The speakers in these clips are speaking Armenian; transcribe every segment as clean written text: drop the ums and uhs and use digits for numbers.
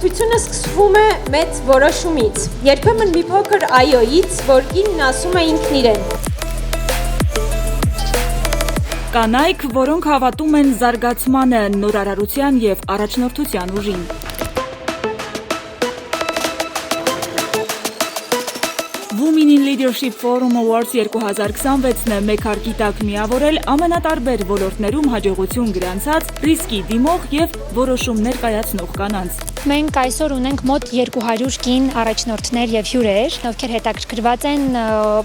Առաջնորդությունը սկսվում է մեծ որոշումից, երբեմն մի փոքր այոից, որ կինն ասում է ինքն իրեն։ Կանայք, որոնք հավատում են զարգացմանը, նորարարության և առաջնորդության ուժին։ Women in Leadership Forum Awards 2026-ն է մեկ հարկի տակ միավորել ամենատարբեր ոլորտներում հաջողություն գրանցած, ռիսկի դիմող և որոշումներ կայացնող կանանց։ Մենք այսօր ունենք մոտ 200 կին առաջնորդներ և հյուրեր, ովքեր հետաքրքրված են,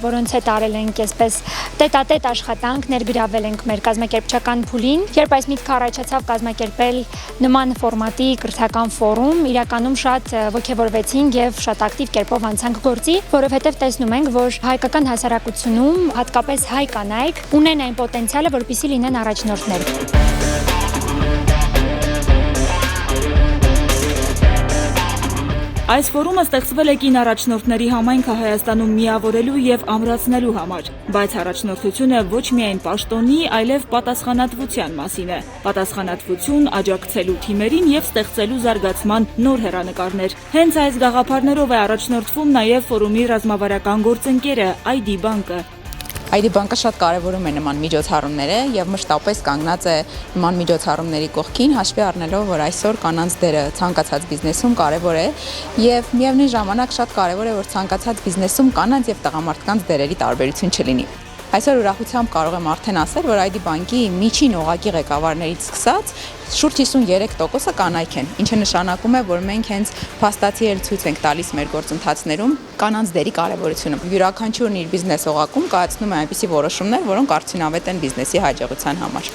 որոնց հետ արել ենք այսպես տետատետ աշխատանք, ներգրավել ենք մեր կազմակերպչական փուլին։ Երբ այս միտքը առաջացավ կազմակերպել նման ֆորմատի կրթական ֆորում, իրականում շատ ոգևորվեցինք և շատ ակտիվ կերպով անցանք գործի, որովհետև տեսնում ենք, որ հայկական հասարակությունում, հատկապես հայ կանայք, ունեն այն պոտենցիալը, որպեսզի լինեն առաջնորդներ։ Այս ֆորումը ստեղծվել է կին առաջնորդների համայնքը Հայաստանում միավորելու և ամրացնելու համար, բայց առաջնորդությունը ոչ միայն պաշտոնի, այլև պատասխանատվության մասին է։ Պատասխանատվություն, աջակցելու թիմերին և ստեղծելու զարգացման նոր հեռանկարներ։ Հենց այս գաղափարներով է առաջնորդվում նաև ֆորումի ռազմավարական գործընկերը ID բանկը։ ID բանկը շատ կարևորում է նման միջոցառումները եւ մշտապես կանգնած է նման միջոցառումների կողքին, հաշվի առնելով, որ այսօր կանանց դերը ցանկացած բիզնեսում կարևոր է եւ միևնույն ժամանակ շատ կարևոր է, որ ցանկացած բիզնեսում կանանց եւ տղամարդկանց դերերի տարբերություն չլինի։ Այսօր ուրախությամբ կարող եմ արդեն ասել, որ ID բանկի միջին օղակի ղեկավարներից սկսած շուրջ 53%-ը կանայք են, ինչը նշանակում է, որ մենք հենց փաստացի էլ ցույց ենք տալիս մեր գործընթացներում կանանց դերի կարևորությունը։ Յուրաքանչյուրն իր բիզնես օղակում կայացնում է այնպիսի որոշումներ, որոնք արդյունավետ են բիզնեսի հաջողության համար։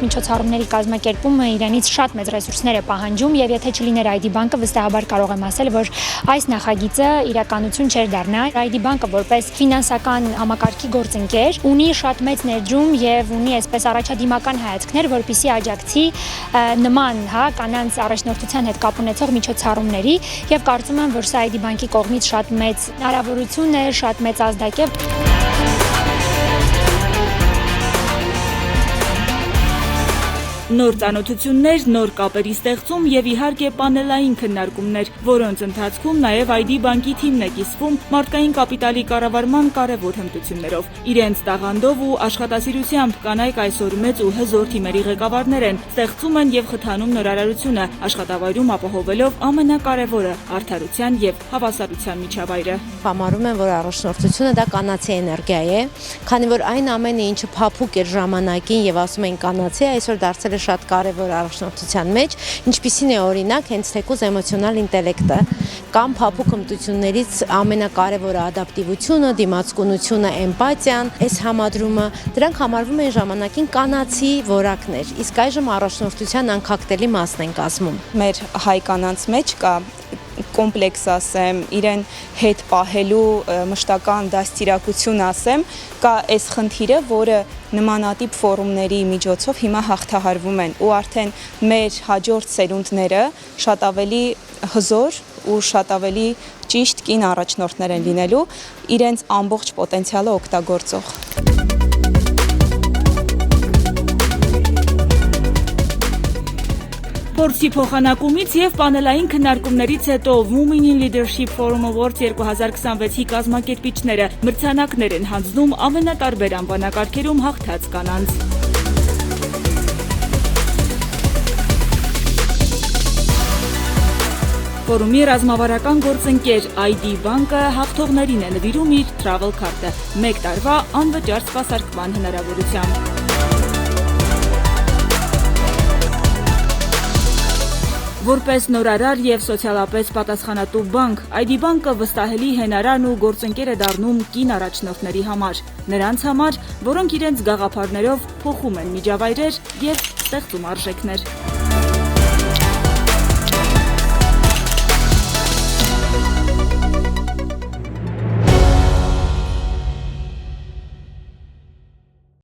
Միջոցառումների կազմակերպումը իրենից շատ մեծ ռեսուրսներ է պահանջում եւ եթե չլիներ ID բանկը, վստահաբար կարող եմ ասել, որ այս նախագիծը իրականություն չէր դառնա։ ID բանկը որպես ֆինանսական համակարգի գործընկեր ունի շատ մեծ ներդրում եւ ունի այսպես առաջադիմական հայացքներ, որպեսզի աջակցի նման, կանանց առաջնորդության հետ կապ ունեցող միջոցառումների եւ կարծում եմ, որ սա ID բանկի կողմից շատ մեծ հնարավորություն է, շատ մեծ ազդակ է։ Նոր ծանոթություններ, նոր կապերի ստեղծում և իհարկե պանելային քննարկումներ, որոնց ընթացքում նաև ID բանկի թիմն է կիսվում մարդկային կապիտալի կառավարման կարևոր հմտություններով։ Իրենց տաղանդով ու աշխատասիրությամբ կանայք այսօր մեծ ու հզոր թիմերի ղեկավարներ են, ստեղծում են և խթանում նորարարությունը, աշխատավայրում ապահովելով ամենակարևորը՝ արդարության և հավասարության միջավայրը։ Համարում եմ, որ առաջնորդությունը դա կանացի էներգիա է, քանի որ այն ամենը, ինչը փափուկ էր ժամանակին եւ ասում են կանացի, այսօր դարձել է շատ կարևոր առաջնորդության մեջ, ինչպիսին է օրինակ հենց թեկուզ էմոցիոնալ ինտելեկտը կամ փափուկ հմտություններից ամենակարևորը ադապտիվությունը, դիմացկունությունը, էմպաթիան, այս համադրումը, դրանք համարվում են ժամանակին կանացի որակներ, իսկ այժմ առաջնորդության անկախտելի մասն են կազմում։ Մեր հայ կանանց մեջ կա կոմպլեքս ասեմ, իրեն հետ պահելու մշտական դաստիարակություն ասեմ, կա այս խնդիրը, որը նմանատիպ ֆորումների միջոցով հիմա հաղթահարվում են ու արդեն մեր հաջորդ սերունդները շատ ավելի հզոր ու շատ ավելի ճիշտ կին առաջնորդներ են լինելու, իրենց ամբողջ պոտենցիալը օգտագործող։ Փորձի փոխանակումից և պանելային քննարկումներից հետո Women in Leadership Forum Awards 2026-ի կազմակերպիչները մրցանակներ են հանձնում ամենատարբեր անվանակարգերում հաղթած կանանց։ Ֆորումի ռազմավարական գործընկեր ID բանկը հաղթողներին է նվիրում իր travel card-ը, 1 տարվա անվճար սպասարկման հնարավորությամբ։ Որպես նորարար և սոցիալապես պատասխանատու բանկ, ID բանկը վստահելի հենարան ու գործընկեր է դառնում կին առաջնորդների համար, նրանց համար, որոնք իրենց գաղափարներով փոխում են միջավայրեր և ստեղծում արժեքներ։